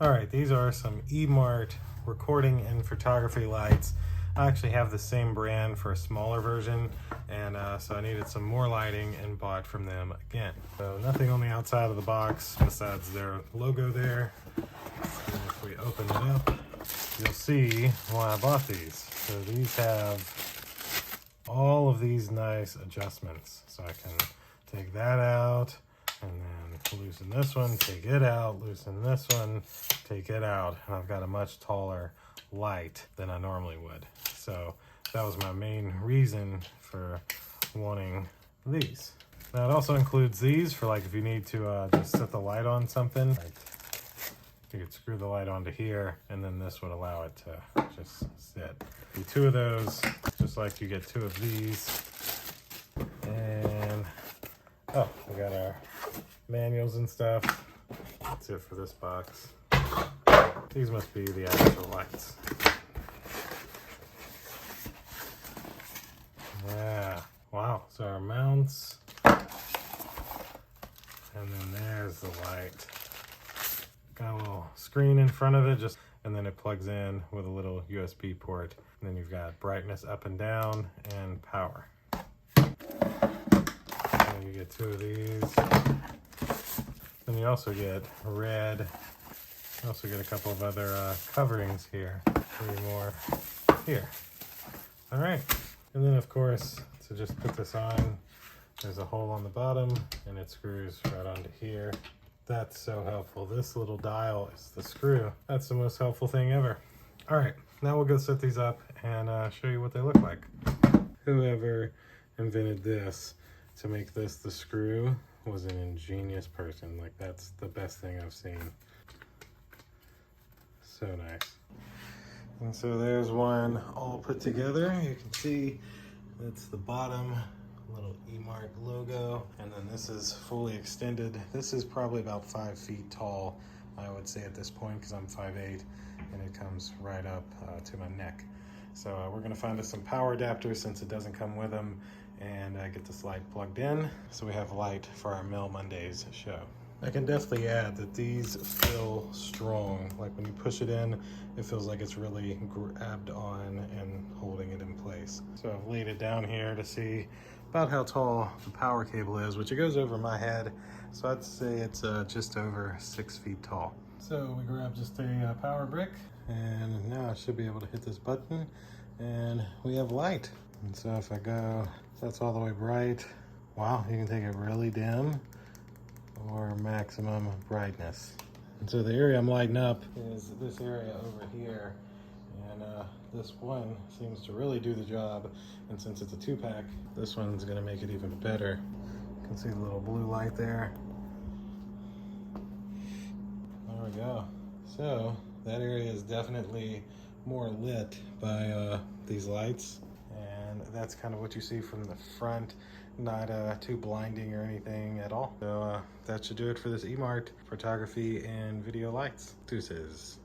All right, these are some EMART recording and photography lights. I actually have the same brand for a smaller version, and so I needed some more lighting and bought from them again. So nothing on the outside of the box besides their logo there. And if we open it up, you'll see why I bought these. So these have all of these nice adjustments. So I can take that out, and then loosen this one, take it out, loosen this one, take it out, and I've got a much taller light than I normally would. So that was my main reason for wanting these. Now it also includes these for like if you need to just set the light on something. Like you could screw the light onto here, and then this would allow it to just sit. Do two of those, just like you get two of these. And oh, we got our manuals and stuff. That's it for this box. These must be the actual lights. Yeah, wow, so our mounts. And then there's the light. Got a little screen in front of it, and then it plugs in with a little USB port. And then you've got brightness up and down and power. And you get two of these. Then you also get red. You also get a couple of other coverings here. 3 more here. All right. And then of course, to just put this on, there's a hole on the bottom and it screws right onto here. That's so helpful. This little dial is the screw. That's the most helpful thing ever. All right, now we'll go set these up and show you what they look like. Whoever invented this to make this the screw was an ingenious person. Like, that's the best thing I've seen. So nice. And so there's one all put together. You can see that's the bottom little EMART logo, and then this is fully extended. This is probably about 5 feet tall, I would say at this point, because I'm 5'8", and it comes right up to my neck. So we're gonna find us some power adapters since it doesn't come with them, and get this light plugged in so we have light for our Mill Mondays show. I can definitely add that these feel strong. Like when you push it in, it feels like it's really grabbed on and holding it in place. So I've laid it down here to see about how tall the power cable is, which it goes over my head. So I'd say it's just over 6 feet tall. So we grab just a power brick, and now I should be able to hit this button and we have light. And so if I go, that's all the way bright. Wow, you can take it really dim or maximum brightness. And so the area I'm lighting up is this area over here, and this one seems to really do the job. And since it's a 2-pack, this one's gonna make it even better. You can see the little blue light there. There we go. So that area is definitely more lit by these lights, and that's kind of what you see from the front. Not too blinding or anything at all. So that should do it for this EMART photography and video lights. Deuces.